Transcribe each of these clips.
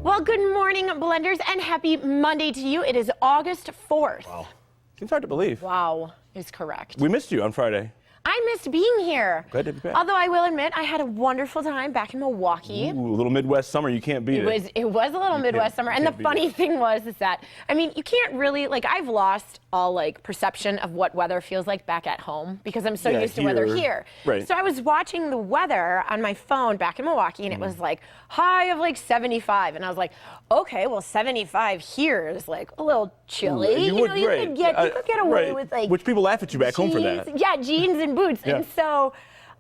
Well, good morning, Blenders, and happy Monday to you. It is August 4th. Wow. Seems hard to believe. Wow is correct. We missed you on Friday. I missed being here. Glad to be back. Although I will admit, I had a wonderful time back in Milwaukee. Ooh, a little Midwest summer, you can't beat it. It was a little Midwest summer, and the funny thing was that, I mean, you can't really, I've lost all, perception of what weather feels like back at home because I'm so used to weather here. Right. So I was watching the weather on my phone back in Milwaukee, and it was, high of, 75, and I was like, okay, well, 75 here is, a little chilly. You could get away with, Which people laugh at you back home for that. Yeah, jeans and boots. Yeah. And so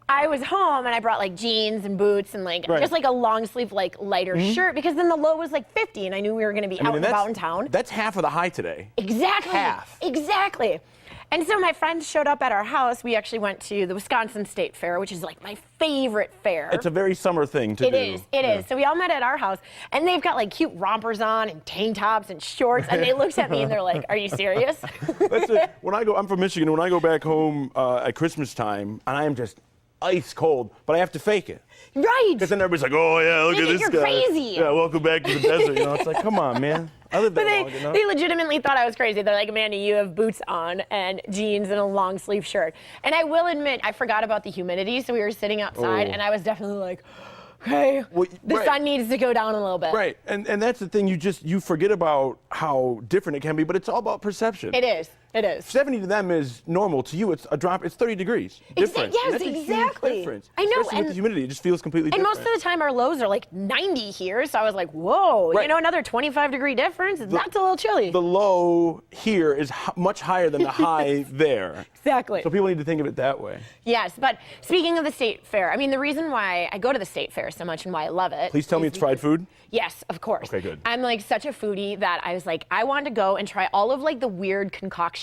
I was home and I brought jeans and boots and just a long sleeve lighter shirt because then the low was 50 and I knew we were going to be out and about in town. That's half of the high today. Exactly. Half. Exactly. And so my friends showed up at our house. We actually went to the Wisconsin State Fair, which is my favorite fair. It's a very summer thing to do. It is. So we all met at our house, and they've got cute rompers on and tank tops and shorts, and they looked at me and they're like, "Are you serious?" That's it. I'm from Michigan. When I go back home at Christmas time, and I am just ice cold, but I have to fake it. Right. Because then everybody's like, "Oh yeah, look at this You're guy. crazy. Yeah, welcome back to the desert." It's like, come on, man. I lived there long enough. They legitimately thought I was crazy. They're like, Amanda, you have boots on and jeans and a long sleeve shirt. And I will admit, I forgot about the humidity, so we were sitting outside, and I was definitely like, okay, the sun needs to go down a little bit. Right, and that's the thing, you forget about how different it can be, but it's all about perception. It is. It is. 70 to them is normal. To you, it's a drop. It's 30 degrees. Different. Yes, that's exactly. A huge difference. I know. Especially with the humidity, it just feels completely different. And most of the time, our lows are 90 here, so I was like, whoa, another 25-degree difference. That's a little chilly. The low here is much higher than the high there. Exactly. So people need to think of it that way. Yes, but speaking of the state fair, I mean, the reason why I go to the state fair so much and why I love it. Please tell me it's fried food. Yes, of course. Okay, good. I'm such a foodie that I was I wanted to go and try all of the weird concoctions.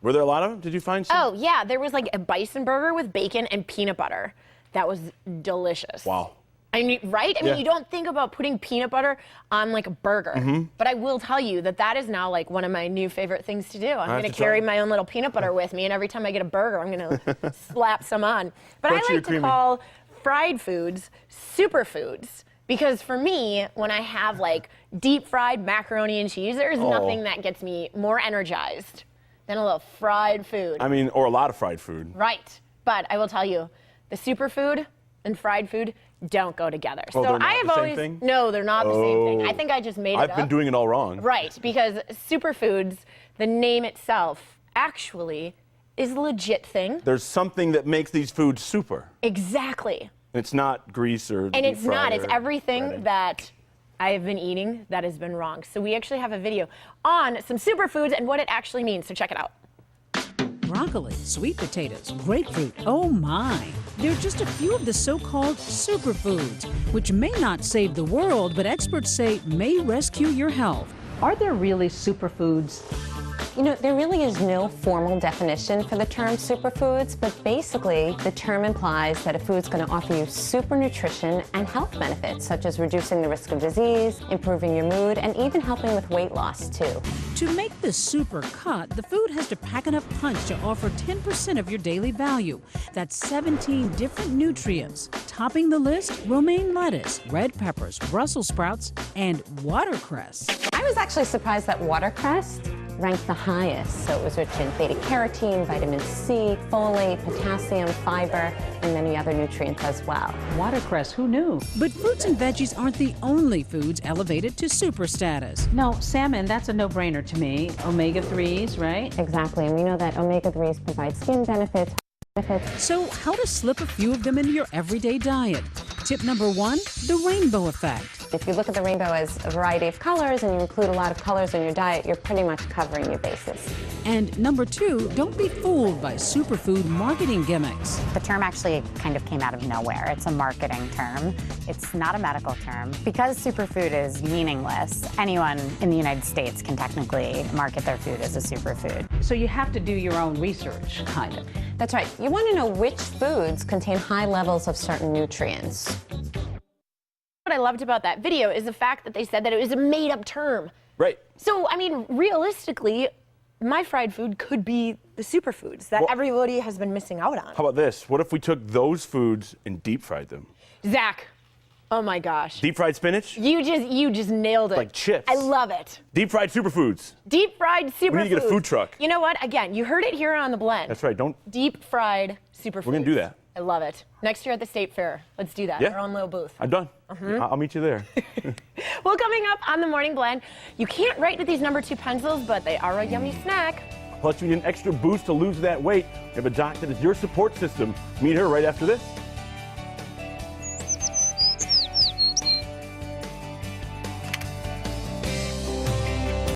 Were there a lot of them? Did you find some? Oh, yeah. There was a bison burger with bacon and peanut butter. That was delicious. Wow. I mean, right? I mean, you don't think about putting peanut butter on a burger. But I will tell you that is now one of my new favorite things to do. I'm going to carry my own little peanut butter with me, and every time I get a burger, I'm going to slap some on. But I like to call fried foods superfoods. Because for me, when I have deep fried macaroni and cheese, there's nothing that gets me more energized than a little fried food. I mean, or a lot of fried food. Right. But I will tell you, the superfood and fried food don't go together. Oh, so I have always same thing? No, they're not the same thing. I think I just made it up. I've been doing it all wrong. Right, because superfoods, the name itself actually is a legit thing. There's something that makes these foods super. Exactly. It's not grease or and it's not. It's everything that I have been eating that has been wrong. So we actually have a video on some superfoods and what it actually means. So check it out. Broccoli, sweet potatoes, grapefruit, oh my. They're just a few of the so-called superfoods, which may not save the world, but experts say may rescue your health. Are there really superfoods? There really is no formal definition for the term superfoods, but basically the term implies that a food's going to offer you super nutrition and health benefits, such as reducing the risk of disease, improving your mood, and even helping with weight loss, too. To make the super cut, the food has to pack enough punch to offer 10% of your daily value. That's 17 different nutrients. Topping the list, romaine lettuce, red peppers, Brussels sprouts, and watercress. I was actually surprised that watercress ranked the highest. So it was rich in beta-carotene, vitamin C, folate, potassium, fiber, and many other nutrients as well. Watercress, who knew? But fruits and veggies aren't the only foods elevated to super status. No, salmon, that's a no-brainer to me. Omega-3s, right? Exactly, and we know that omega-3s provide skin benefits. So how to slip a few of them into your everyday diet. Tip number 1, the rainbow effect. If you look at the rainbow as a variety of colors and you include a lot of colors in your diet, you're pretty much covering your bases. And number 2, don't be fooled by superfood marketing gimmicks. The term actually kind of came out of nowhere. It's a marketing term. It's not a medical term. Because superfood is meaningless, anyone in the United States can technically market their food as a superfood. So you have to do your own research, kind of. That's right. You want to know which foods contain high levels of certain nutrients. What I loved about that video is the fact that they said that it was a made-up term. Right. So, I mean, realistically, my fried food could be the superfoods that everybody has been missing out on. How about this? What if we took those foods and deep fried them? Zach, Oh my gosh. Deep fried spinach? You just nailed it. Like chips. I love it. Deep fried superfoods. Deep fried superfoods. We need to get a food truck. You know what? Again, you heard it here on The Blend. That's right. Deep fried superfoods. We're going to do that. I love it. Next year at the State Fair, let's do that. Yeah. Our own little booth. I'm done. I'll meet you there. Well, coming up on the Morning Blend, you can't write with these number 2 pencils, but they are a yummy snack. Plus, you need an extra boost to lose that weight. We have a doc that is your support system. Meet her right after this.